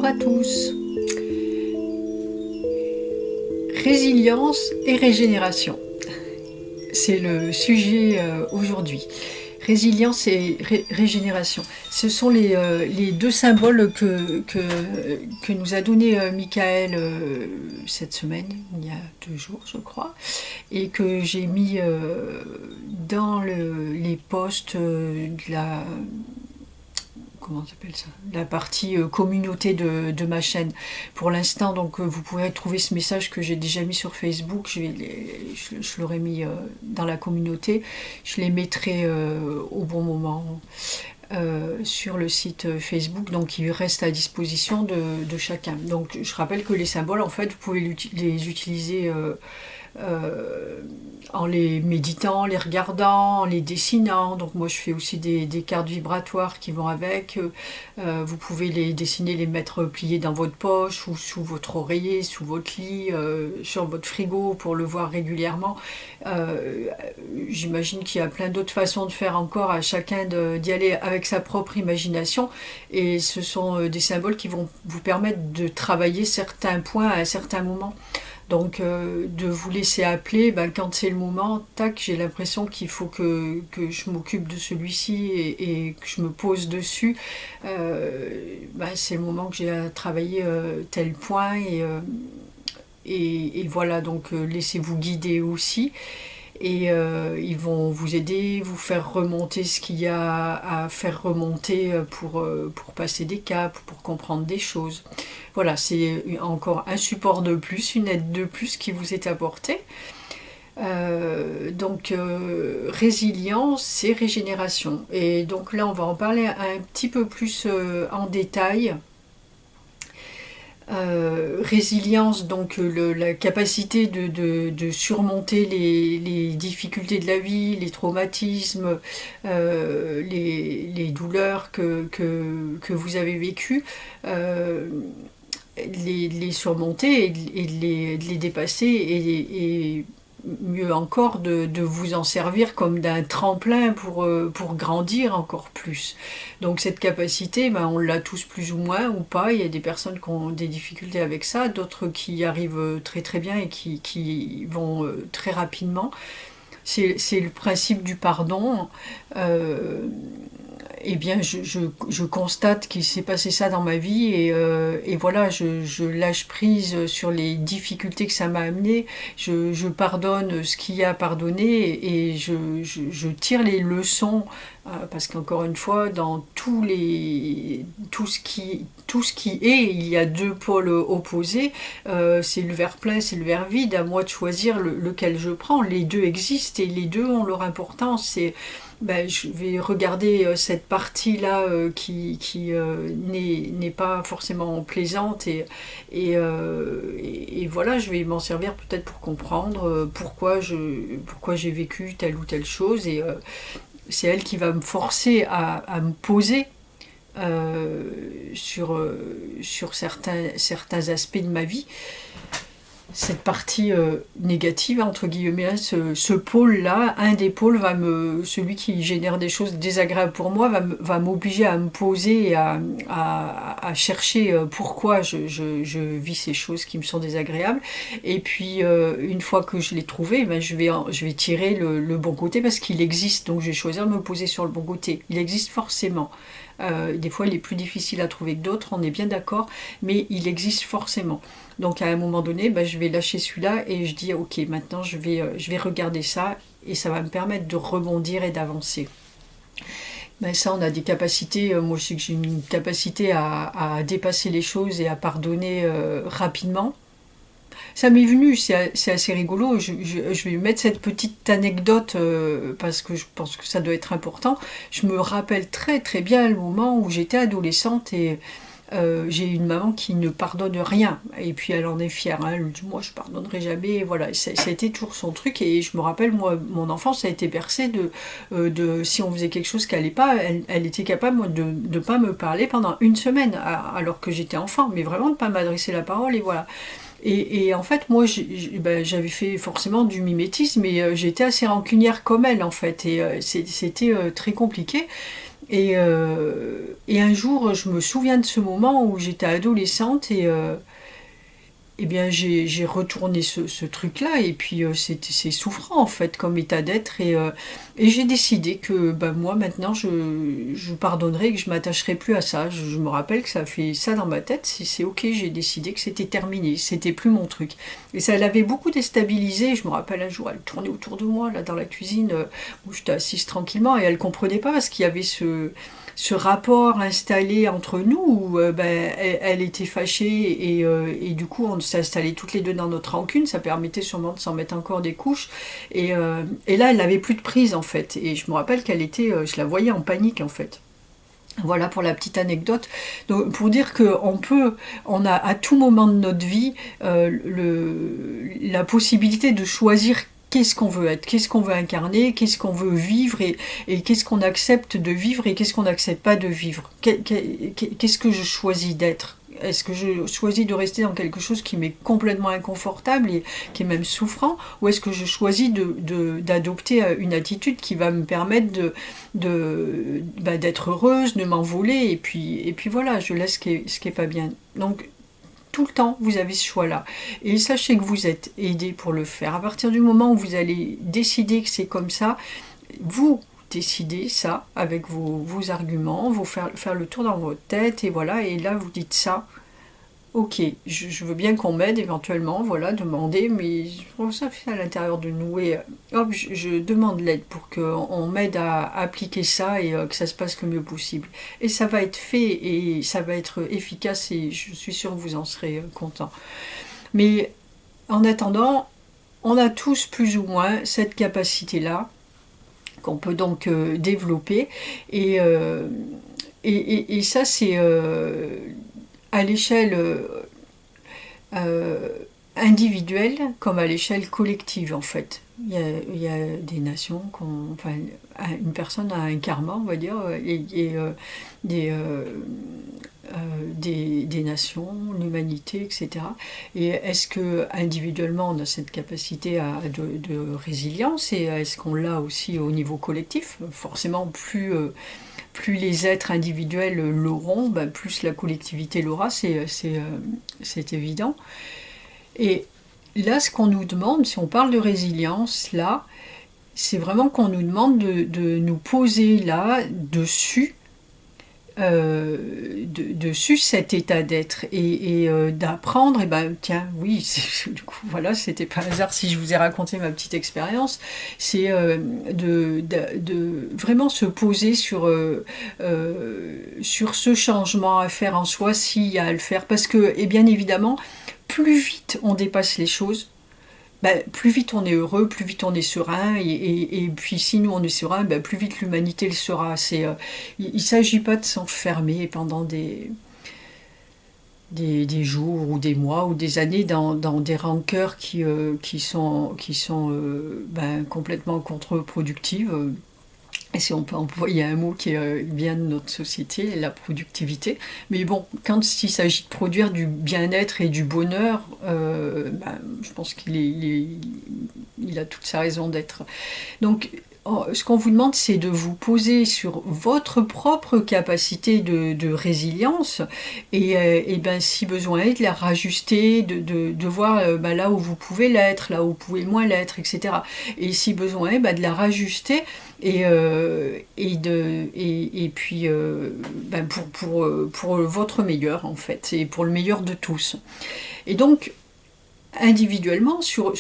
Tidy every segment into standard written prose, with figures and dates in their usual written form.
à tous. Résilience et régénération. C'est le sujet aujourd'hui. Résilience et régénération. Ce sont les deux symboles que nous a donné Michael cette semaine, il y a 2 jours je crois, et que j'ai mis dans les posts de la... Comment s'appelle ça ? La partie communauté de ma chaîne. Pour l'instant, donc vous pourrez trouver ce message que j'ai déjà mis sur Facebook. Je l'aurai mis dans la communauté. Je les mettrai au bon moment sur le site Facebook. Donc il reste à disposition de chacun. Donc je rappelle que les symboles, en fait, vous pouvez les utiliser en les méditant, les regardant, en les dessinant. Donc moi je fais aussi des cartes vibratoires qui vont avec. Vous pouvez les dessiner, les mettre pliés dans votre poche ou sous votre oreiller, sous votre lit, sur votre frigo pour le voir régulièrement. J'imagine qu'il y a plein d'autres façons de faire encore, à chacun d'y aller avec sa propre imagination, et ce sont des symboles qui vont vous permettre de travailler certains points à un certain moment. Donc de vous laisser appeler, quand c'est le moment, tac, j'ai l'impression qu'il faut que je m'occupe de celui-ci et que je me pose dessus. C'est le moment que j'ai à travailler tel point, et voilà, donc laissez-vous guider aussi. Et ils vont vous aider, vous faire remonter ce qu'il y a à faire remonter pour passer des caps, pour comprendre des choses. Voilà, c'est encore un support de plus, une aide de plus qui vous est apportée. Résilience et régénération. Et donc là, on va en parler un petit peu plus en détail. Résilience, donc la capacité de surmonter les difficultés de la vie, les traumatismes, les douleurs que vous avez vécues, les surmonter et de les dépasser, et mieux encore de vous en servir comme d'un tremplin pour grandir encore plus. Donc cette capacité, on l'a tous plus ou moins ou pas. Il y a des personnes qui ont des difficultés avec ça, d'autres qui y arrivent très très bien et qui vont très rapidement. C'est le principe du pardon. Je constate qu'il s'est passé ça dans ma vie, et voilà, je lâche prise sur les difficultés que ça m'a amené, je pardonne ce qu'il y a à pardonner, et je tire les leçons, parce qu'encore une fois, dans tout ce qui est, il y a 2 pôles opposés, c'est le verre plein, c'est le verre vide, à moi de choisir lequel je prends. Les deux existent et les deux ont leur importance. Je vais regarder cette partie-là qui n'est pas forcément plaisante, et voilà, je vais m'en servir peut-être pour comprendre pourquoi j'ai vécu telle ou telle chose, et c'est elle qui va me forcer à me poser sur certains aspects de ma vie. Cette partie négative, entre guillemets, ce pôle-là, un des pôles, celui qui génère des choses désagréables pour moi, va m'obliger à me poser et à chercher pourquoi je vis ces choses qui me sont désagréables. Et puis, une fois que je l'ai trouvé, je vais tirer le bon côté, parce qu'il existe. Donc, je vais choisir de me poser sur le bon côté. Il existe forcément. Des fois il est plus difficile à trouver que d'autres, on est bien d'accord, mais il existe forcément. Donc à un moment donné, je vais lâcher celui-là et je dis ok, maintenant je vais regarder ça, et ça va me permettre de rebondir et d'avancer. Ça, on a des capacités, moi je sais que j'ai une capacité à dépasser les choses et à pardonner rapidement. Ça m'est venu, c'est assez rigolo. Je vais mettre cette petite anecdote parce que je pense que ça doit être important. Je me rappelle très très bien le moment où j'étais adolescente, et j'ai une maman qui ne pardonne rien. Et puis elle en est fière. Elle dit moi je pardonnerai jamais. Et voilà, ça a été toujours son truc. Et je me rappelle, moi, mon enfance a été bercée de si on faisait quelque chose qui n'allait pas, elle était capable de ne pas me parler pendant 1 semaine, alors que j'étais enfant. Mais vraiment de ne pas m'adresser la parole, et voilà. Et en fait, moi, j'avais fait forcément du mimétisme, mais j'étais assez rancunière comme elle, en fait, et c'était très compliqué. Et un jour, je me souviens de ce moment où j'étais adolescente et bien j'ai retourné ce truc-là et puis c'est souffrant en fait comme état d'être et j'ai décidé que moi maintenant je pardonnerai et que je m'attacherai plus à ça. Je me rappelle que ça fait ça dans ma tête, si c'est ok, j'ai décidé que c'était terminé, c'était plus mon truc. Et ça l'avait beaucoup déstabilisée. Je me rappelle un jour, elle tournait autour de moi là dans la cuisine où j'étais assise tranquillement et elle comprenait pas parce qu'il y avait ce rapport installé entre nous où elle était fâchée et du coup on s'est installés toutes les deux dans notre rancune, ça permettait sûrement de s'en mettre encore des couches et là elle n'avait plus de prise en fait et je me rappelle qu'elle était, je la voyais en panique en fait. Voilà pour la petite anecdote. Donc, pour dire on a à tout moment de notre vie la possibilité de choisir qu'est-ce qu'on veut être, qu'est-ce qu'on veut incarner, qu'est-ce qu'on veut vivre et qu'est-ce qu'on accepte de vivre et qu'est-ce qu'on n'accepte pas de vivre. Qu'est-ce que je choisis d'être ? Est-ce que je choisis de rester dans quelque chose qui m'est complètement inconfortable et qui est même souffrant, ou est-ce que je choisis d'adopter une attitude qui va me permettre d'être heureuse, de m'envoler et puis voilà, je laisse ce qui est pas bien. Donc tout le temps, vous avez ce choix-là. Et sachez que vous êtes aidé pour le faire. À partir du moment où vous allez décider que c'est comme ça, vous décidez ça avec vos arguments, vous faire le tour dans votre tête, et voilà, et là vous dites ça. Ok, je veux bien qu'on m'aide éventuellement, voilà, demander, mais je trouve ça fait à l'intérieur de nous et hop, je demande l'aide pour qu'on m'aide à appliquer ça et que ça se passe le mieux possible. Et ça va être fait et ça va être efficace et je suis sûre que vous en serez content. Mais en attendant, on a tous plus ou moins cette capacité-là qu'on peut donc développer et ça c'est à l'échelle individuelle comme à l'échelle collective en fait. Il y a des nations, enfin, une personne a un karma, on va dire, et des nations, l'humanité, etc. Et est-ce que individuellement on a cette capacité de résilience et est-ce qu'on l'a aussi au niveau collectif ? Forcément, plus les êtres individuels l'auront, plus la collectivité l'aura, c'est évident. Et là, ce qu'on nous demande, si on parle de résilience, là, c'est vraiment qu'on nous demande de nous poser là, dessus cet état d'être et d'apprendre, et tiens, oui, du coup, voilà, c'était pas un hasard si je vous ai raconté ma petite expérience, c'est de vraiment se poser sur ce changement à faire en soi, s'il y a à le faire, parce que, et bien évidemment, plus vite on dépasse les choses, plus vite on est heureux, plus vite on est serein, et puis si nous on est serein, plus vite l'humanité le sera. Il ne s'agit pas de s'enfermer pendant des jours ou des mois ou des années dans des rancœurs qui sont complètement contre-productives. Et si on peut employer un mot qui est bien de notre société, la productivité. Mais bon, quand il s'agit de produire du bien-être et du bonheur, je pense qu'il a toute sa raison d'être. Donc, ce qu'on vous demande, c'est de vous poser sur votre propre capacité de résilience et si besoin est, de la rajuster, de voir là où vous pouvez l'être, là où vous pouvez moins l'être, etc. Et si besoin est, de la rajuster pour votre meilleur en fait, et pour le meilleur de tous. Et donc, individuellement sur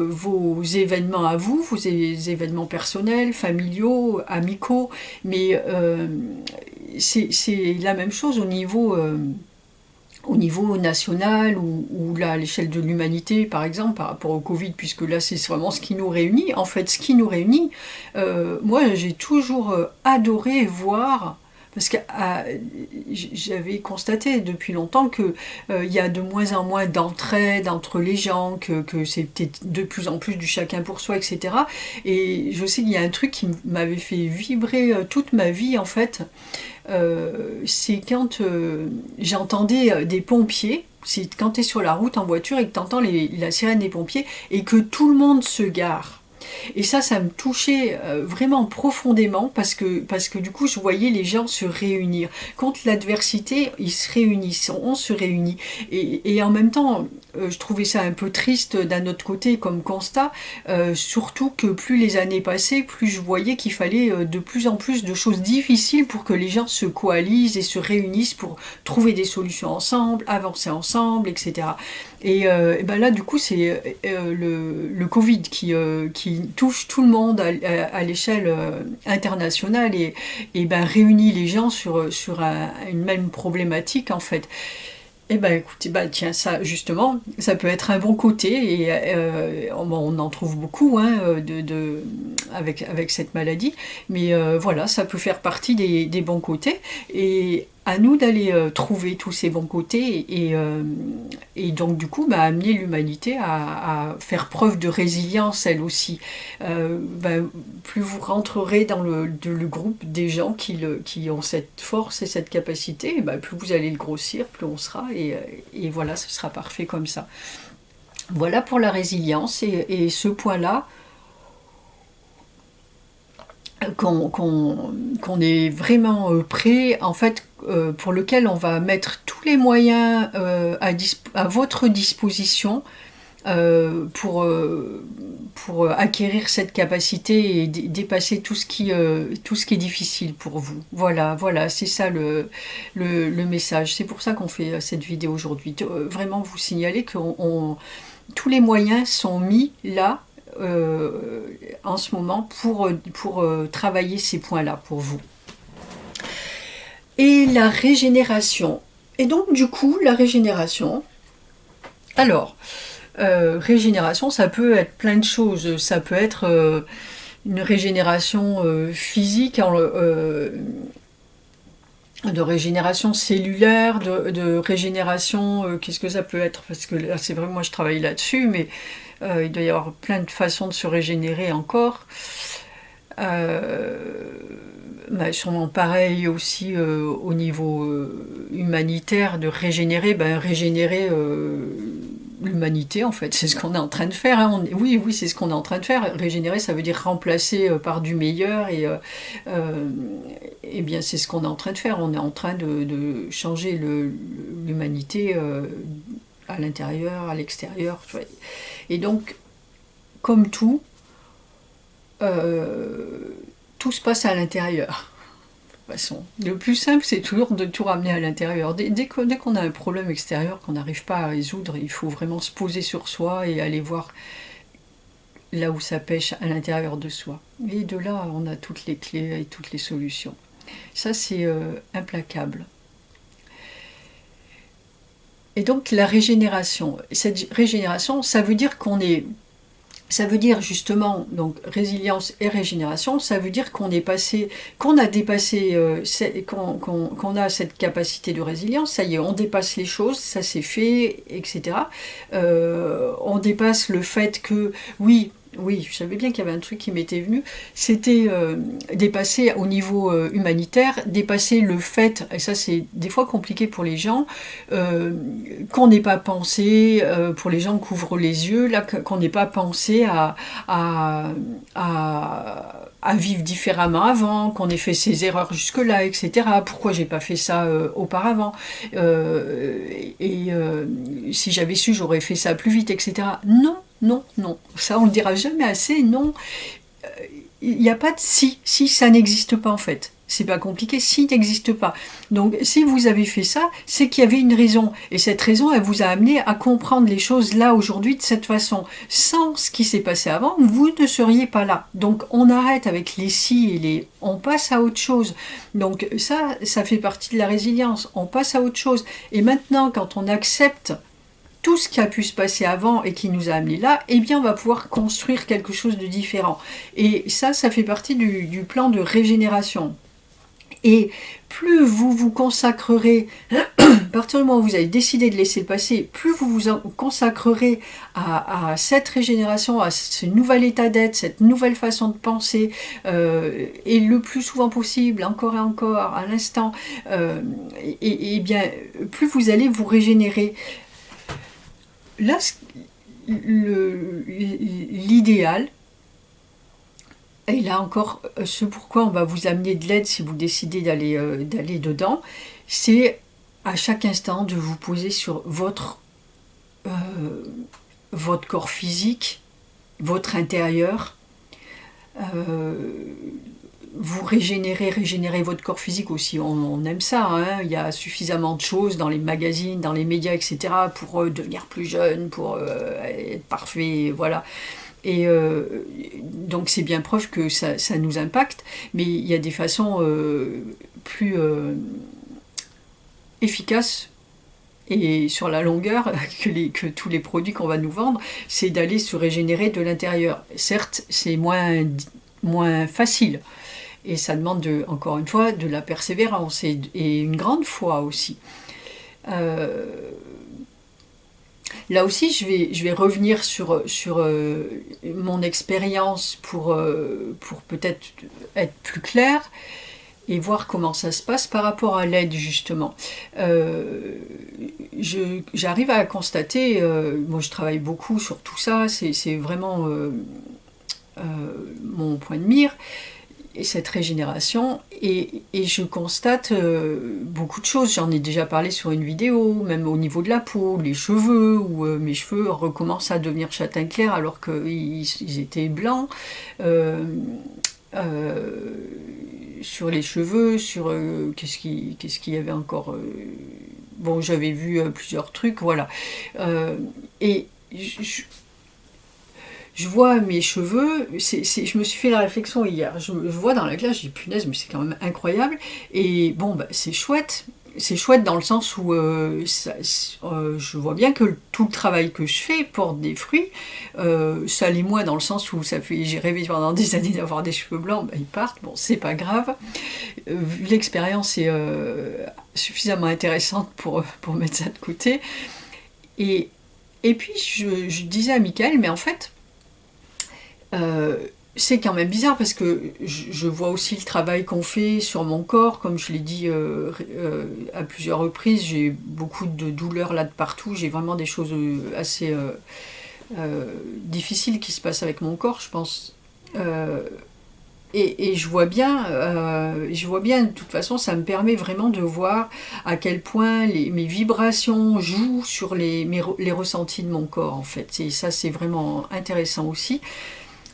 vos événements à vous, vos événements personnels, familiaux, amicaux, mais c'est la même chose au niveau national ou là, à l'échelle de l'humanité, par exemple, par rapport au Covid, puisque là, c'est vraiment ce qui nous réunit. En fait, ce qui nous réunit, moi, j'ai toujours adoré voir, parce que j'avais constaté depuis longtemps qu'il y a de moins en moins d'entraide entre les gens, que c'était de plus en plus du chacun pour soi, etc. Et je sais qu'il y a un truc qui m'avait fait vibrer toute ma vie, en fait. C'est quand j'entendais des pompiers, c'est quand tu es sur la route en voiture et que tu entends la sirène des pompiers et que tout le monde se gare. Et ça me touchait vraiment profondément parce que du coup, je voyais les gens se réunir. Contre l'adversité, ils se réunissent, on se réunit. Et en même temps, je trouvais ça un peu triste d'un autre côté comme constat, surtout que plus les années passaient, plus je voyais qu'il fallait de plus en plus de choses difficiles pour que les gens se coalisent et se réunissent pour trouver des solutions ensemble, avancer ensemble, etc. Et ben là, du coup, c'est le Covid qui touche tout le monde à l'échelle internationale et ben, réunit les gens sur une même problématique, en fait. Eh ben écoutez, ben, tiens, ça justement, ça peut être un bon côté, et on en trouve beaucoup hein, avec cette maladie, mais voilà, ça peut faire partie des bons côtés, et à nous d'aller trouver tous ces bons côtés, et donc du coup, ben, amener l'humanité à faire preuve de résilience, elle aussi. Ben, plus vous rentrerez dans le groupe des gens qui ont cette force et cette capacité, ben, plus vous allez le grossir, plus on sera, et voilà, ce sera parfait comme ça. Voilà pour la résilience, et ce point-là, qu'on est vraiment prêt, en fait, pour lequel on va mettre tous les moyens à votre disposition pour acquérir cette capacité et dépasser tout ce qui est difficile pour vous. Voilà, c'est ça le message. C'est pour ça qu'on fait cette vidéo aujourd'hui. Vraiment vous signaler que tous les moyens sont mis là en ce moment pour travailler ces points-là pour vous. Et la régénération. Et donc du coup, la régénération, alors, régénération, ça peut être plein de choses. Ça peut être une régénération physique, de régénération cellulaire, de régénération, qu'est-ce que ça peut être? Parce que là, c'est vrai, moi je travaille là-dessus, mais il doit y avoir plein de façons de se régénérer encore. Bah, sûrement pareil aussi au niveau humanitaire, de régénérer, régénérer l'humanité, en fait, c'est ce qu'on est en train de faire. Hein. Oui, c'est ce qu'on est en train de faire. Régénérer, ça veut dire remplacer par du meilleur, et bien c'est ce qu'on est en train de faire. On est en train de changer l'humanité à l'intérieur, à l'extérieur. Et donc, comme tout, tout se passe à l'intérieur. De toute façon, le plus simple, c'est toujours de tout ramener à l'intérieur. Dès qu'on a un problème extérieur qu'on n'arrive pas à résoudre, il faut vraiment se poser sur soi et aller voir là où ça pêche à l'intérieur de soi. Et de là, on a toutes les clés et toutes les solutions. Ça, c'est implacable. Et donc, la régénération. Cette régénération, ça veut dire ça veut dire justement, donc résilience et régénération, ça veut dire qu'on a dépassé, qu'on a cette capacité de résilience, ça y est, on dépasse les choses, ça c'est fait, etc. On dépasse le fait que, oui, je savais bien qu'il y avait un truc qui m'était venu, c'était dépasser au niveau humanitaire, dépasser le fait, et ça c'est des fois compliqué pour les gens, qu'on n'ait pas pensé, pour les gens qui ouvrent les yeux, là, qu'on n'ait pas pensé à vivre différemment avant, qu'on ait fait ces erreurs jusque-là, etc. Pourquoi j'ai pas fait ça auparavant, si j'avais su, j'aurais fait ça plus vite, etc. Non, ça on le dira jamais assez, non. Il n'y a pas de si ça n'existe pas en fait. C'est pas compliqué, si n'existe pas. Donc si vous avez fait ça, c'est qu'il y avait une raison. Et cette raison, elle vous a amené à comprendre les choses là aujourd'hui de cette façon. Sans ce qui s'est passé avant, vous ne seriez pas là. Donc on arrête avec les si et les... On passe à autre chose. Donc ça fait partie de la résilience. On passe à autre chose. Et maintenant, quand on accepte tout ce qui a pu se passer avant et qui nous a amené là, eh bien on va pouvoir construire quelque chose de différent. Et ça fait partie du plan de régénération. Et plus vous vous consacrerez, à partir du moment où vous avez décidé de laisser le passé, plus vous vous consacrerez à cette régénération, à ce nouvel état d'être, cette nouvelle façon de penser, et le plus souvent possible, encore et encore, à l'instant, et bien plus vous allez vous régénérer. Là, l'idéal, Et là encore, ce pourquoi on va vous amener de l'aide si vous décidez d'aller dedans, c'est à chaque instant de vous poser sur euh, votre corps physique, votre intérieur, euh, vous régénérer votre corps physique aussi, on aime ça, hein. Il y a suffisamment de choses dans les magazines, dans les médias, etc., pour devenir plus jeune, pour être parfait, voilà. Et donc c'est bien preuve que ça nous impacte, mais il y a des façons plus efficaces et sur la longueur que tous les produits qu'on va nous vendre, c'est d'aller se régénérer de l'intérieur. Certes, c'est moins facile, et ça demande, encore une fois, de la persévérance et une grande foi aussi. Euh, Là aussi, je vais revenir sur mon expérience pour peut-être être plus clair et voir comment ça se passe par rapport à l'aide, justement. J'arrive à constater, moi je travaille beaucoup sur tout ça, c'est vraiment mon point de mire, et cette régénération, et je constate beaucoup de choses. J'en ai déjà parlé sur une vidéo, même au niveau de la peau, les cheveux, où mes cheveux recommencent à devenir châtain clair alors qu'ils étaient blancs. Euh, euh, sur les cheveux, sur qu'est-ce qu'il y avait encore, bon, j'avais vu plusieurs trucs, voilà. Et je vois mes cheveux, je me suis fait la réflexion hier, je vois dans la glace, j'ai dit punaise, mais c'est quand même incroyable, et bon, bah, c'est chouette dans le sens où je vois bien que tout le travail que je fais porte des fruits, ça l'est moins dans le sens où j'ai rêvé pendant des années d'avoir des cheveux blancs, bah, ils partent, bon, c'est pas grave, l'expérience est suffisamment intéressante pour mettre ça de côté, et, et puis je disais à Michael, mais en fait, euh, c'est quand même bizarre parce que je vois aussi le travail qu'on fait sur mon corps, comme je l'ai dit à plusieurs reprises, j'ai beaucoup de douleurs là de partout, j'ai vraiment des choses assez difficiles qui se passent avec mon corps, je pense. Euh, et je vois bien, de toute façon, ça me permet vraiment de voir à quel point mes vibrations jouent sur les ressentis de mon corps, en fait. Et ça, c'est vraiment intéressant aussi.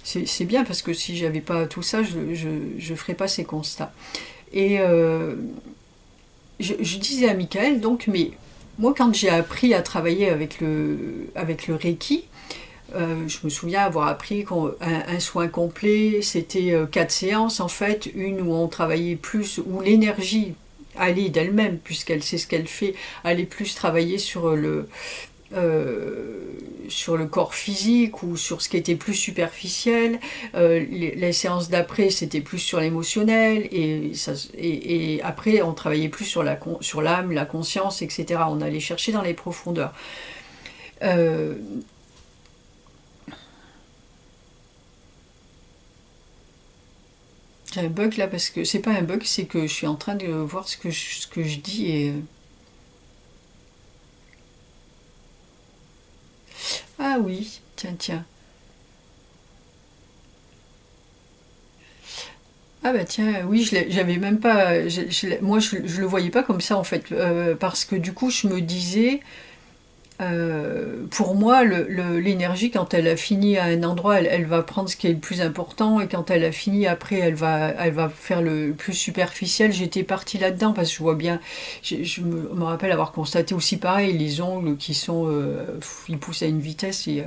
C'est bien parce que si j'avais pas tout ça, je ferais pas ces constats. Et je disais à Michael, donc, mais moi, quand j'ai appris à travailler avec le Reiki, je me souviens avoir appris un soin complet, c'était 4 séances en fait, une où on travaillait plus, où l'énergie allait d'elle-même, puisqu'elle sait ce qu'elle fait, allait plus travailler sur le corps physique ou sur ce qui était plus superficiel. Les séances d'après, c'était plus sur l'émotionnel, et après, on travaillait plus sur l'âme, la conscience, etc. On allait chercher dans les profondeurs. Euh, J'ai un bug là parce que c'est pas un bug, c'est que je suis en train de voir ce que je dis et. Ah oui, tiens, tiens. Ah bah tiens, oui, j'avais même pas. Moi, je le voyais pas comme ça en fait, parce que du coup, je me disais, pour moi, l'énergie, quand elle a fini à un endroit, elle va prendre ce qui est le plus important, et quand elle a fini, après, elle va faire le plus superficiel. J'étais partie là-dedans parce que je vois bien, je me rappelle avoir constaté aussi pareil, les ongles qui sont, ils poussent à une vitesse, et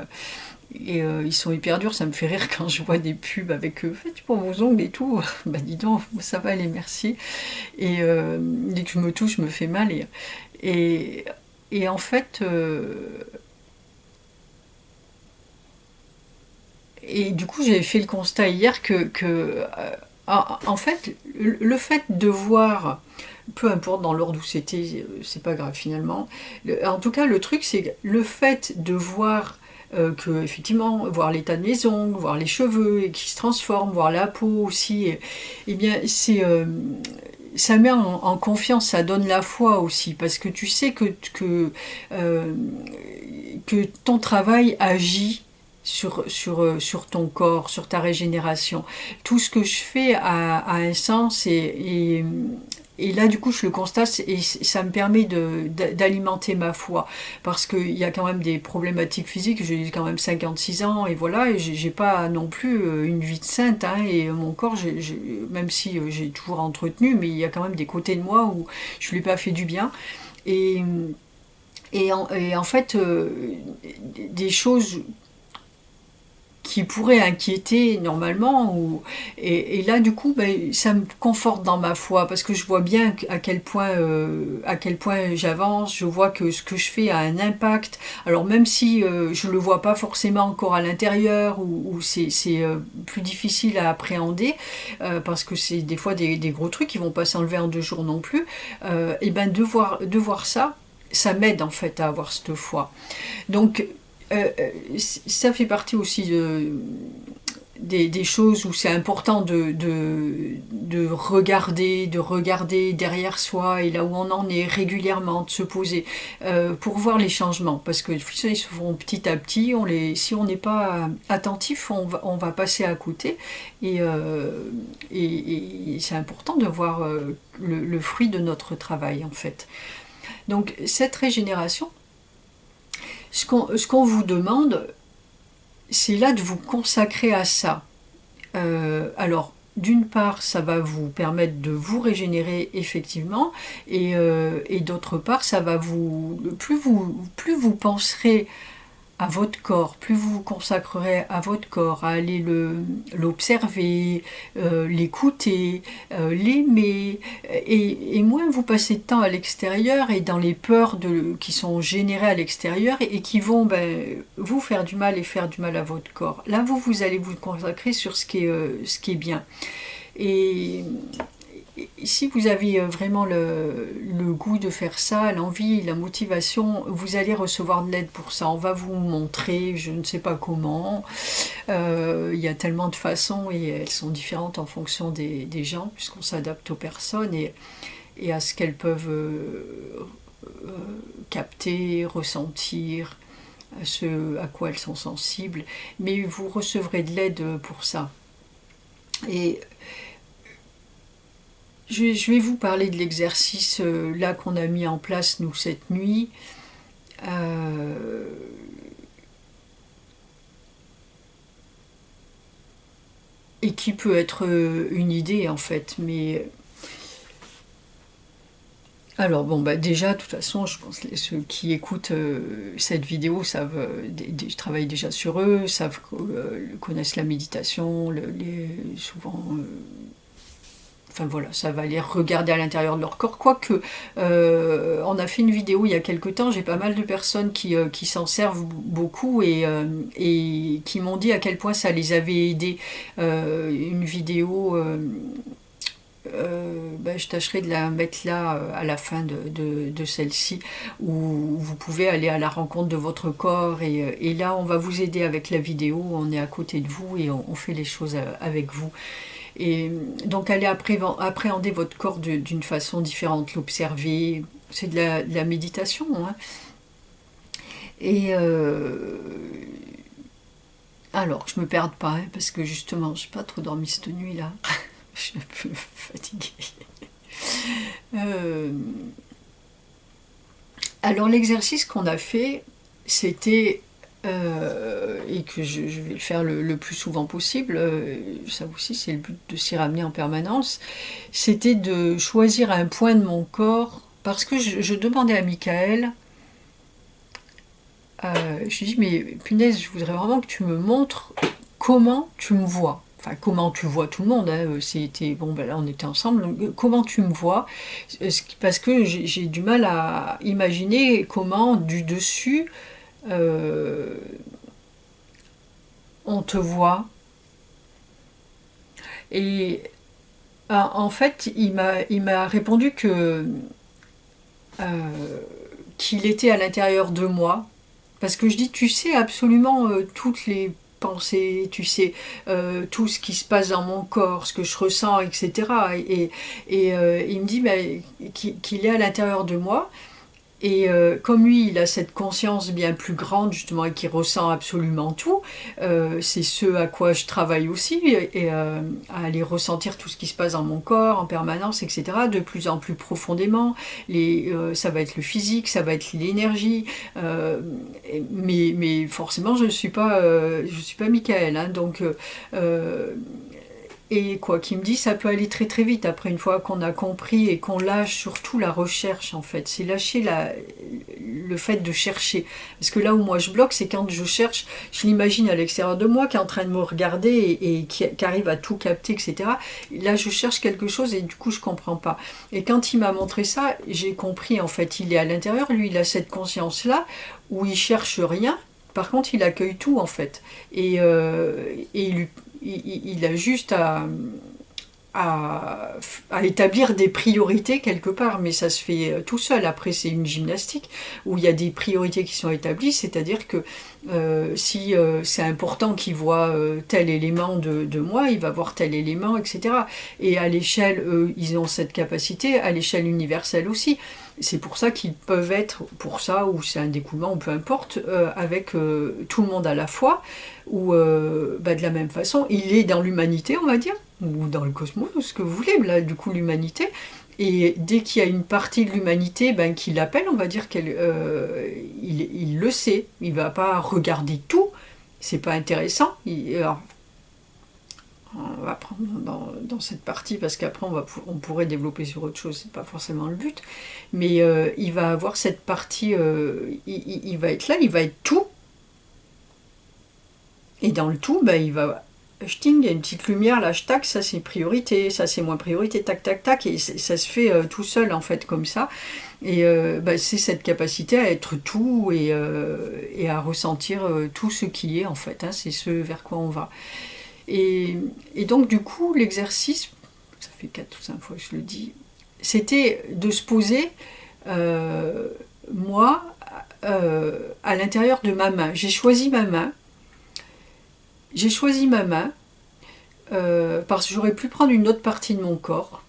ils sont hyper durs. Ça me fait rire quand je vois des pubs avec faites pour vos ongles et tout. Bah dis donc, ça va aller, merci. Et dès que je me touche, je me fais mal, et et en fait, et du coup, j'avais fait le constat hier en fait, le fait de voir, peu importe dans l'ordre où c'était, c'est pas grave finalement. En tout cas, le truc, c'est le fait de voir que, effectivement, voir l'état de mes ongles, voir les cheveux et qui se transforment, voir la peau aussi, et bien, ça met en confiance, ça donne la foi aussi, parce que tu sais euh, que ton travail agit sur ton corps, sur ta régénération. Tout ce que je fais a un sens et là, du coup, je le constate et ça me permet d'alimenter ma foi. Parce qu'il y a quand même des problématiques physiques. J'ai quand même 56 ans et voilà, et j'ai pas non plus une vie de sainte. Hein, et mon corps, même si j'ai toujours entretenu, mais il y a quand même des côtés de moi où je lui ai pas fait du bien. Et, et en fait, des choses qui pourrait inquiéter normalement. Et là, du coup, ben, ça me conforte dans ma foi parce que je vois bien à quel point j'avance. Je vois que ce que je fais a un impact. Alors même si je le vois pas forcément encore à l'intérieur ou c'est plus difficile à appréhender parce que c'est des fois des gros trucs qui vont pas s'enlever en 2 jours non plus. Et ben de voir ça, ça m'aide en fait à avoir cette foi. Donc ça fait partie aussi des choses où c'est important de regarder derrière soi et là où on en est régulièrement, de se poser pour voir les changements. Parce que ça, ils se font petit à petit. Si on n'est pas attentif, on va passer à côté. Et c'est important de voir le fruit de notre travail, en fait. Donc, cette régénération, ce qu'on vous demande, c'est là de vous consacrer à ça. Alors, d'une part, ça va vous permettre de vous régénérer effectivement, et d'autre part, ça va plus vous penserez à votre corps, plus vous vous consacrerez à votre corps, à aller l'observer, l'écouter, l'aimer, et moins vous passez de temps à l'extérieur et dans les peurs qui sont générées à l'extérieur et qui vont vous faire du mal et faire du mal à votre corps. Là, vous allez vous consacrer sur ce qui est bien. Et si vous avez vraiment le goût de faire ça, l'envie, la motivation, vous allez recevoir de l'aide pour ça. On va vous montrer, je ne sais pas comment. Il y a tellement de façons et elles sont différentes en fonction des gens, puisqu'on s'adapte aux personnes et à ce qu'elles peuvent capter, ressentir, à ce à quoi elles sont sensibles. Mais vous recevrez de l'aide pour ça. Et je vais vous parler de l'exercice là qu'on a mis en place nous cette nuit. Et qui peut être une idée en fait. Mais alors bon déjà de toute façon je pense que ceux qui écoutent cette vidéo savent, je travaille déjà sur eux, savent connaissent la méditation, souvent enfin voilà, ça va les regarder à l'intérieur de leur corps. Quoique, on a fait une vidéo il y a quelques temps, j'ai pas mal de personnes qui s'en servent beaucoup et qui m'ont dit à quel point ça les avait aidés. Une vidéo, je tâcherai de la mettre là à la fin de celle-ci, où vous pouvez aller à la rencontre de votre corps et là on va vous aider avec la vidéo, on est à côté de vous et on fait les choses avec vous. Et donc allez appréhender votre corps d'une façon différente, l'observer, c'est de la méditation. Hein. Et alors, je me perde pas, hein, parce que justement, je n'ai pas trop dormi cette nuit-là. Je suis un peu fatiguée. Alors l'exercice qu'on a fait, c'était et que je vais le faire le plus souvent possible, ça aussi c'est le but de s'y ramener en permanence, c'était de choisir un point de mon corps, parce que je demandais à Michael, je lui dis mais punaise, je voudrais vraiment que tu me montres comment tu me vois. Enfin, comment tu vois tout le monde, hein, c'était bon, là on était ensemble, donc, comment tu me vois, parce que j'ai du mal à imaginer comment du dessus on te voit. Et en fait, il m'a répondu qu'il était à l'intérieur de moi. Parce que je dis, tu sais absolument toutes les pensées, tu sais tout ce qui se passe dans mon corps, ce que je ressens, etc. Et il me dit qu'il est à l'intérieur de moi. Et comme lui, il a cette conscience bien plus grande, justement, et qui ressent absolument tout, c'est ce à quoi je travaille aussi, et à aller ressentir tout ce qui se passe dans mon corps en permanence, etc., de plus en plus profondément. Ça va être le physique, ça va être l'énergie, mais forcément, je ne suis pas Michael, hein, donc... et quoi qu'il me dit, ça peut aller très très vite après, une fois qu'on a compris et qu'on lâche surtout la recherche, en fait. C'est lâcher le fait de chercher. Parce que là où moi je bloque, c'est quand je cherche, je l'imagine à l'extérieur de moi, qui est en train de me regarder et qui arrive à tout capter, etc. Là, je cherche quelque chose et du coup, je comprends pas. Et quand il m'a montré ça, j'ai compris, en fait, il est à l'intérieur, lui, il a cette conscience-là, où il cherche rien. Par contre, il accueille tout, en fait. Et il a juste à établir des priorités quelque part, mais ça se fait tout seul. Après, c'est une gymnastique où il y a des priorités qui sont établies, c'est-à-dire que si c'est important qu'il voit tel élément de moi, il va voir tel élément, etc. Et à l'échelle, ils ont cette capacité, à l'échelle universelle aussi. C'est pour ça qu'ils peuvent être, pour ça, ou c'est un découlement, ou peu importe, avec tout le monde à la fois, ou de la même façon, il est dans l'humanité, on va dire, ou dans le cosmos, ou ce que vous voulez, là, du coup, l'humanité. Et dès qu'il y a une partie de l'humanité qui l'appelle, on va dire qu'il le sait. Il ne va pas regarder tout, c'est pas intéressant. Alors, on va prendre dans cette partie, parce qu'après on pourrait développer sur autre chose, c'est pas forcément le but, mais il va avoir cette partie, il va être là, il va être tout, et dans le tout, il va il y a une petite lumière là, tac, ça c'est priorité, ça c'est moins priorité, tac tac tac, et ça se fait tout seul en fait comme ça. Et c'est cette capacité à être tout et à ressentir tout ce qui est en fait, hein, c'est ce vers quoi on va. Et donc du coup l'exercice, ça fait 4 ou 5 fois que je le dis, c'était de se poser moi à l'intérieur de ma main. J'ai choisi ma main parce que j'aurais pu prendre une autre partie de mon corps.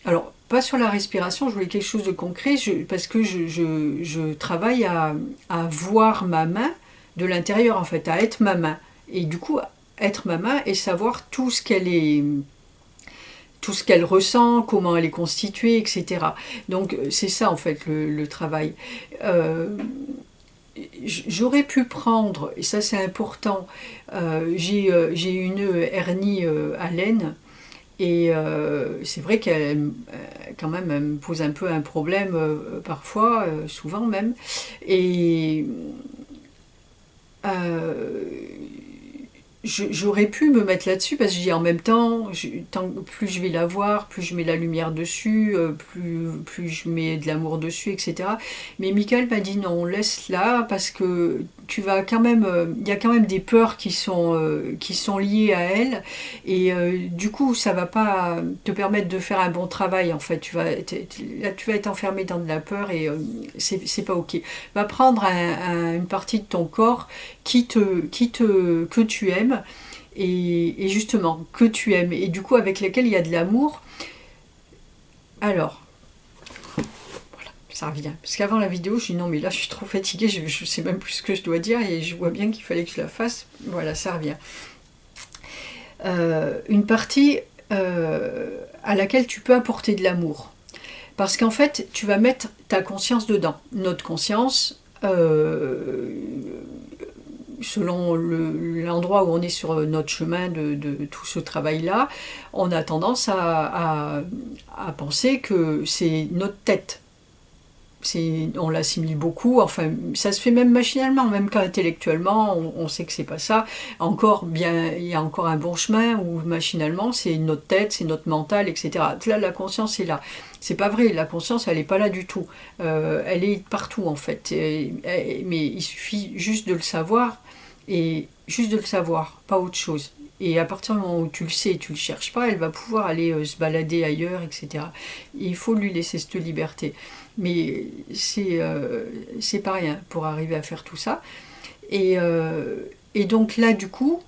Alors pas sur la respiration, je voulais quelque chose de concret, parce que je travaille à voir ma main de l'intérieur en fait, à être ma main. Et du coup être ma main et savoir tout ce qu'elle ressent, comment elle est constituée, etc. Donc c'est ça en fait le travail. J'aurais pu prendre, et ça c'est important, j'ai une hernie à l'aine, et c'est vrai qu'elle quand même elle me pose un peu un problème parfois, souvent même, et j'aurais pu me mettre là-dessus, parce que je dis en même temps, plus je vais la voir, plus je mets la lumière dessus, plus je mets de l'amour dessus, etc. Mais Michael m'a dit non, laisse-la, parce que tu vas quand même, il y a quand même des peurs qui sont liées à elle, et du coup ça va pas te permettre de faire un bon travail en fait. Tu vas être enfermé dans de la peur, et c'est pas ok. Va prendre une partie de ton corps que tu aimes, et justement que tu aimes, et du coup avec laquelle il y a de l'amour. Alors voilà, ça revient, parce qu'avant la vidéo je dis non mais là je suis trop fatiguée, je sais même plus ce que je dois dire, et je vois bien qu'il fallait que je la fasse. Voilà, ça revient. Une partie à laquelle tu peux apporter de l'amour, parce qu'en fait tu vas mettre ta conscience dedans, notre conscience, selon l'endroit où on est sur notre chemin de tout ce travail-là, on a tendance à penser que c'est notre tête. On l'assimile beaucoup, enfin ça se fait même machinalement, même qu'intellectuellement on sait que c'est pas ça. Il y a encore un bon chemin où machinalement c'est notre tête, c'est notre mental, etc. Là la conscience est là. C'est pas vrai, la conscience elle est pas là du tout. Elle est partout en fait. Mais il suffit juste de le savoir, et juste de le savoir, pas autre chose. Et à partir du moment où tu le sais et tu le cherches pas, elle va pouvoir aller se balader ailleurs, etc. Et il faut lui laisser cette liberté. Mais c'est pas rien pour arriver à faire tout ça. Et donc là, du coup,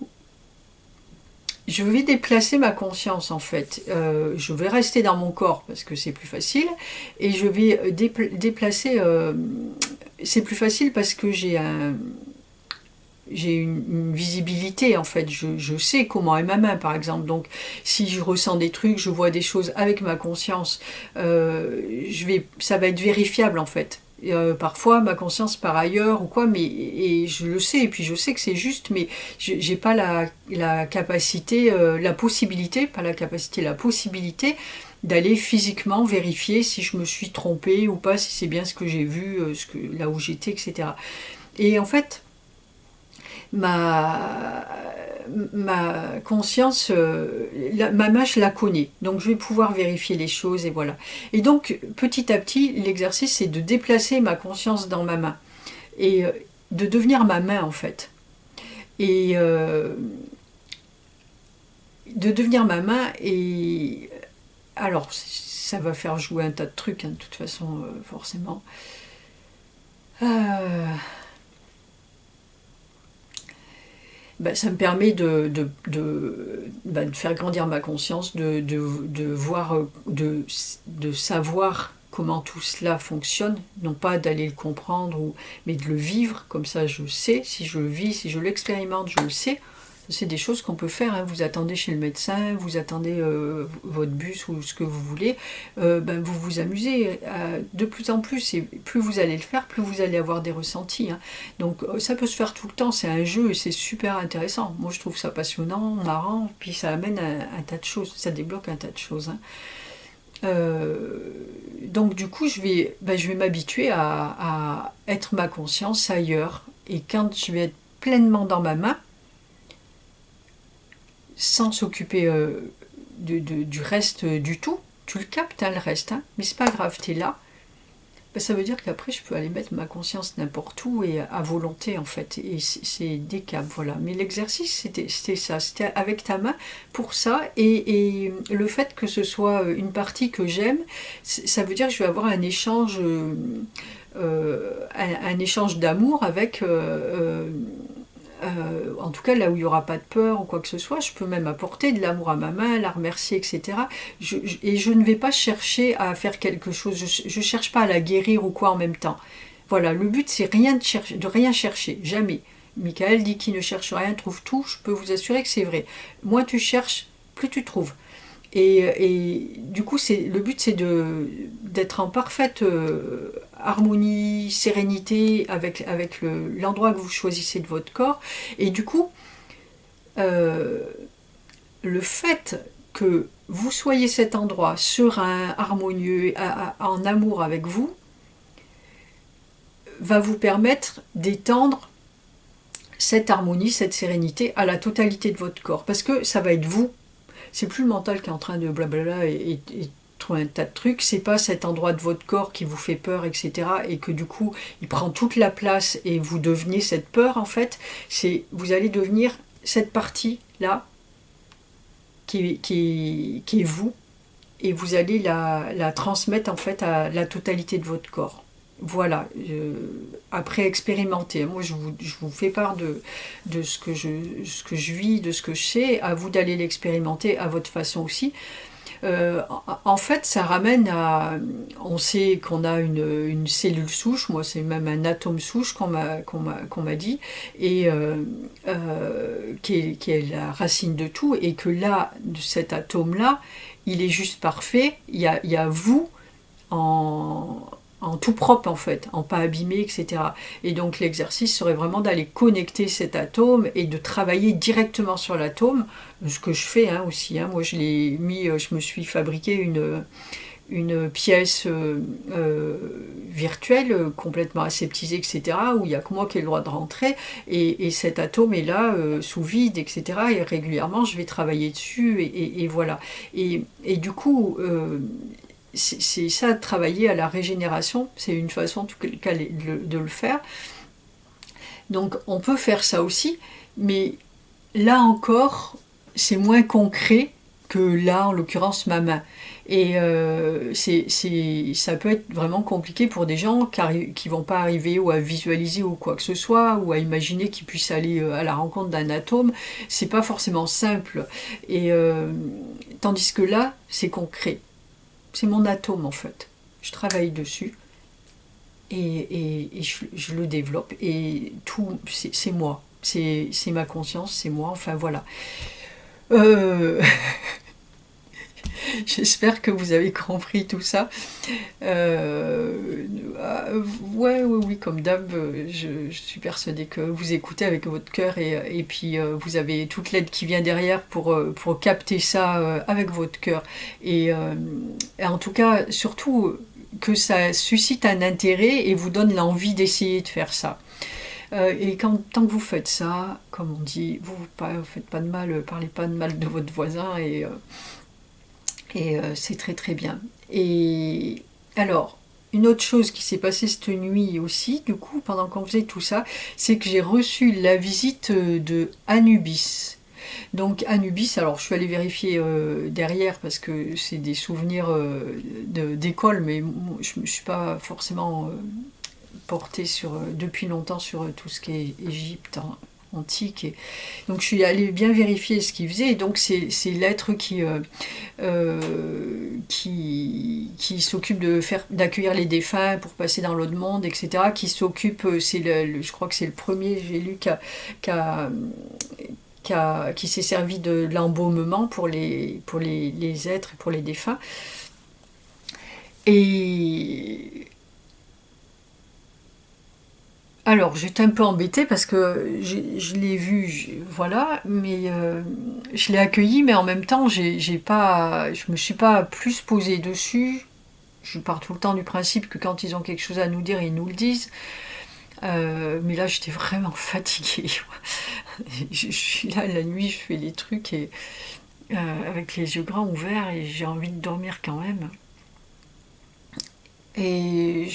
je vais déplacer ma conscience en fait. Je vais rester dans mon corps parce que c'est plus facile, et je vais déplacer. C'est plus facile parce que j'ai une visibilité en fait, je sais comment est ma main par exemple, donc si je ressens des trucs, je vois des choses avec ma conscience, ça va être vérifiable en fait. Parfois ma conscience part ailleurs ou quoi, mais et je le sais, et puis je sais que c'est juste, mais j'ai pas la capacité, la possibilité, pas la capacité, la possibilité d'aller physiquement vérifier si je me suis trompée ou pas, si c'est bien ce que j'ai vu, là où j'étais, etc. Et en fait, ma, ma conscience, ma main, je la connais, donc je vais pouvoir vérifier les choses, et voilà. Et donc, petit à petit, l'exercice, c'est de déplacer ma conscience dans ma main, et de devenir ma main, en fait. Et de devenir ma main, et alors, ça va faire jouer un tas de trucs, hein, de toute façon, forcément. Euh, Ça me permet de faire grandir ma conscience, de voir, de savoir comment tout cela fonctionne, non pas d'aller le comprendre, mais de le vivre, comme ça je sais, si je le vis, si je l'expérimente, je le sais. C'est des choses qu'on peut faire, hein. Vous attendez chez le médecin, vous attendez votre bus ou ce que vous voulez, vous vous amusez de plus en plus, et plus vous allez le faire, plus vous allez avoir des ressentis, hein. Donc ça peut se faire tout le temps, c'est un jeu et c'est super intéressant. Moi je trouve ça passionnant, marrant, puis ça amène un tas de choses, ça débloque un tas de choses, hein. Donc du coup je vais m'habituer à être ma conscience ailleurs, et quand je vais être pleinement dans ma main, sans s'occuper du reste du tout. Tu le captes, hein, le reste, hein, mais c'est pas grave, t'es là. Ça veut dire qu'après je peux aller mettre ma conscience n'importe où et à volonté en fait, et c'est des caps, voilà. Mais l'exercice c'était ça, c'était avec ta main pour ça, et le fait que ce soit une partie que j'aime, ça veut dire que je vais avoir un échange, un échange d'amour avec en tout cas là où il n'y aura pas de peur ou quoi que ce soit. Je peux même apporter de l'amour à ma main, la remercier, etc. Et je ne vais pas chercher à faire quelque chose, je ne cherche pas à la guérir ou quoi en même temps. Voilà, le but c'est de rien chercher, jamais. Michael dit qu'il ne cherche rien, trouve tout, je peux vous assurer que c'est vrai. Moins tu cherches, plus tu trouves. Et du coup, le but, c'est d'être en parfaite harmonie, sérénité avec l'endroit que vous choisissez de votre corps. Et du coup, le fait que vous soyez cet endroit serein, harmonieux, en amour avec vous, va vous permettre d'étendre cette harmonie, cette sérénité à la totalité de votre corps. Parce que ça va être vous. C'est plus le mental qui est en train de blablabla et trouver un tas de trucs. C'est pas cet endroit de votre corps qui vous fait peur, etc. Et que du coup, il prend toute la place et vous devenez cette peur, en fait. Vous allez devenir cette partie-là qui est vous. Et vous allez la transmettre, en fait, à la totalité de votre corps. Voilà, après expérimenter. Moi, je vous fais part de ce que je vis, de ce que je sais. À vous d'aller l'expérimenter à votre façon aussi. En fait, ça ramène à... On sait qu'on a une cellule souche, moi c'est même un atome souche qu'on m'a dit, et qui est la racine de tout, et que là, de cet atome-là, il est juste parfait. Il y a vous en tout propre en fait, en pas abîmé, etc. Et donc l'exercice serait vraiment d'aller connecter cet atome et de travailler directement sur l'atome, ce que je fais, hein, aussi. Hein. Moi je me suis fabriqué une pièce virtuelle, complètement aseptisée, etc., où il n'y a que moi qui ai le droit de rentrer, et cet atome est là, sous vide, etc., et régulièrement je vais travailler dessus, et voilà. Et du coup... c'est ça, travailler à la régénération, c'est une façon en tout cas de le faire. Donc on peut faire ça aussi, mais là encore, c'est moins concret que là, en l'occurrence, ma main. Et ça peut être vraiment compliqué pour des gens qui vont pas arriver ou à visualiser ou quoi que ce soit, ou à imaginer qu'ils puissent aller à la rencontre d'un atome. C'est pas forcément simple. Et tandis que là, c'est concret. C'est mon atome en fait. Je travaille dessus et je le développe. Et tout, c'est moi. C'est ma conscience, c'est moi. Enfin voilà. J'espère que vous avez compris tout ça. Oui, comme d'hab, je suis persuadée que vous écoutez avec votre cœur et puis vous avez toute l'aide qui vient derrière pour capter ça avec votre cœur. Et en tout cas, surtout que ça suscite un intérêt et vous donne l'envie d'essayer de faire ça. Et tant que vous faites ça, comme on dit, vous faites pas de mal, parlez pas de mal de votre voisin et c'est très très bien. Et alors, une autre chose qui s'est passée cette nuit aussi, du coup, pendant qu'on faisait tout ça, c'est que j'ai reçu la visite de Anubis. Donc Anubis, alors je suis allée vérifier derrière parce que c'est des souvenirs d'école, mais je ne me suis pas forcément portée depuis longtemps sur tout ce qui est Égypte antique. Et donc je suis allée bien vérifier ce qu'il faisait. Et donc c'est l'être qui s'occupe d'accueillir les défunts pour passer dans l'autre monde, etc. Qui s'occupe, je crois que c'est le premier, j'ai lu, qui s'est servi de l'embaumement pour les êtres et pour les défunts. Et alors, j'étais un peu embêtée parce que je l'ai vu, voilà, mais je l'ai accueilli, mais en même temps, je me suis pas plus posée dessus. Je pars tout le temps du principe que quand ils ont quelque chose à nous dire, ils nous le disent. Mais là, j'étais vraiment fatiguée. Je suis là la nuit, je fais les trucs avec les yeux grands ouverts et j'ai envie de dormir quand même. Et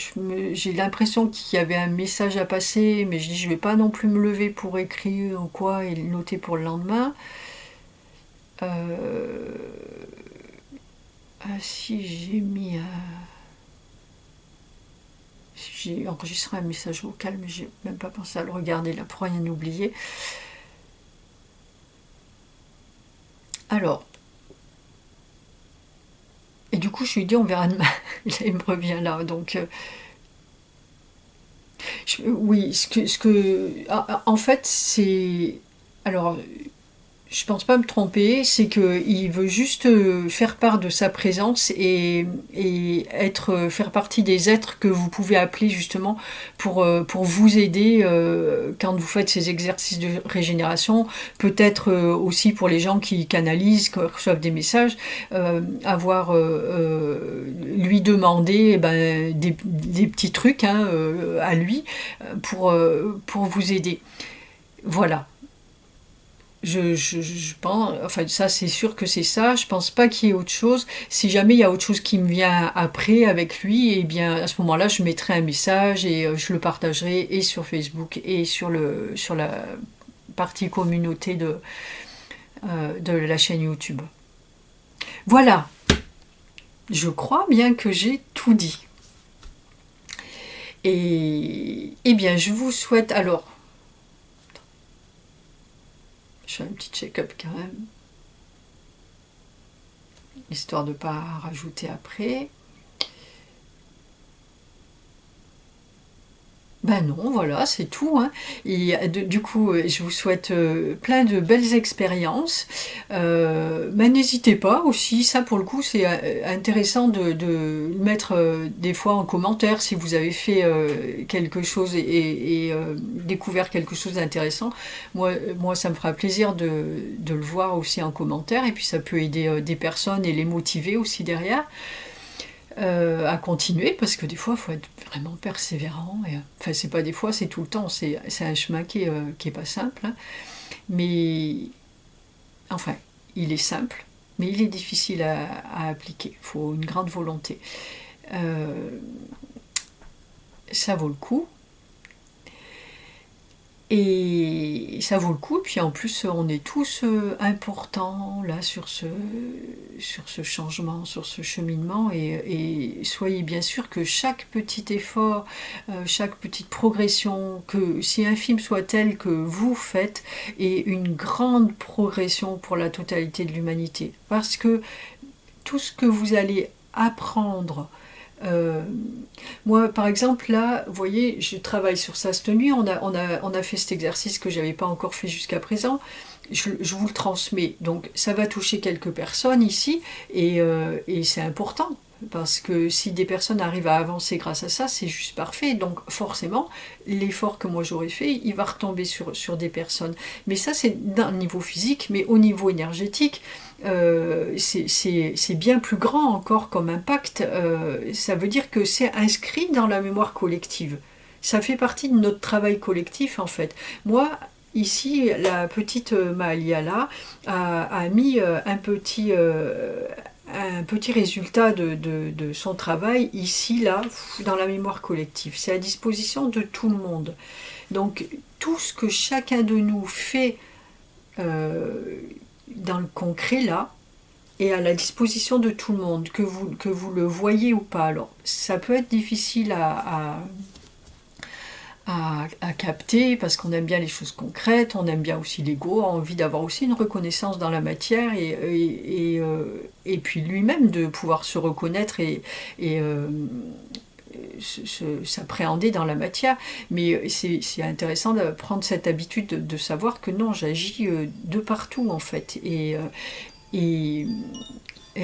j'ai l'impression qu'il y avait un message à passer, mais je dis je vais pas non plus me lever pour écrire ou quoi et le noter pour le lendemain. Si j'ai enregistré un message vocal, mais j'ai même pas pensé à le regarder là pour rien oublier. Alors, et du coup je lui ai dit on verra demain. Il me revient là, donc oui, en fait c'est alors je pense pas me tromper, c'est qu'il veut juste faire part de sa présence et faire partie des êtres que vous pouvez appeler justement pour vous aider quand vous faites ces exercices de régénération, peut-être aussi pour les gens qui canalisent, qui reçoivent des messages, lui demander des petits trucs à lui pour vous aider. Voilà. Je pense, enfin ça c'est sûr que c'est ça, je pense pas qu'il y ait autre chose. Si jamais il y a autre chose qui me vient après avec lui, et bien à ce moment-là je mettrai un message et je le partagerai et sur Facebook et sur la partie communauté de la chaîne YouTube. Voilà, je crois bien que j'ai tout dit. Et bien je vous souhaite alors. Je fais un petit check-up quand même, histoire de ne pas rajouter après. Ben non, voilà, c'est tout. Et du coup, je vous souhaite plein de belles expériences. N'hésitez pas aussi, ça pour le coup, c'est intéressant de mettre des fois en commentaire si vous avez fait quelque chose et découvert quelque chose d'intéressant. Moi, ça me fera plaisir de le voir aussi en commentaire et puis ça peut aider des personnes et les motiver aussi derrière. À continuer parce que des fois il faut être vraiment persévérant enfin c'est pas des fois, c'est tout le temps, c'est un chemin qui est pas simple mais enfin il est simple mais il est difficile à appliquer, il faut une grande volonté. Ça vaut le coup. Et ça vaut le coup, puis en plus on est tous importants là sur ce changement, sur ce cheminement, et soyez bien sûr que chaque petit effort, chaque petite progression, que si infime soit-elle que vous faites, est une grande progression pour la totalité de l'humanité. Parce que tout ce que vous allez apprendre, euh, moi, par exemple, là, vous voyez, je travaille sur ça cette nuit. On a fait cet exercice que je n'avais pas encore fait jusqu'à présent. Je vous le transmets. Donc, ça va toucher quelques personnes ici, et c'est important. Parce que si des personnes arrivent à avancer grâce à ça, c'est juste parfait. Donc forcément, l'effort que moi j'aurais fait, il va retomber sur des personnes. Mais ça, c'est d'un niveau physique, mais au niveau énergétique, c'est bien plus grand encore comme impact. Ça veut dire que c'est inscrit dans la mémoire collective. Ça fait partie de notre travail collectif en fait. Moi, ici, la petite Mahalia là a mis un petit résultat de son travail ici, là, dans la mémoire collective. C'est à disposition de tout le monde. Donc tout ce que chacun de nous fait euh, dans le concret là, est à la disposition de tout le monde, que vous le voyez ou pas. Alors ça peut être difficile à capter parce qu'on aime bien les choses concrètes, on aime bien aussi l'ego, a envie d'avoir aussi une reconnaissance dans la matière, et puis lui-même de pouvoir se reconnaître et s'appréhender dans la matière. Mais c'est intéressant de prendre cette habitude de savoir que non, j'agis de partout en fait, et, et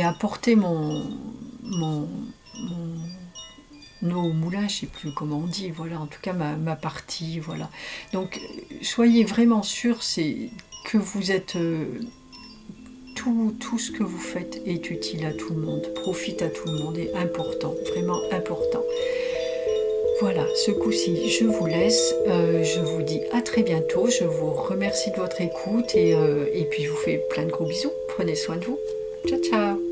apporter nos moulins, je ne sais plus comment on dit, voilà, en tout cas ma partie, voilà. Donc soyez vraiment sûrs que vous êtes, tout ce que vous faites est utile à tout le monde, profite à tout le monde, est important, vraiment important. Voilà, ce coup-ci, je vous laisse, je vous dis à très bientôt, je vous remercie de votre écoute, et puis je vous fais plein de gros bisous, prenez soin de vous, ciao ciao.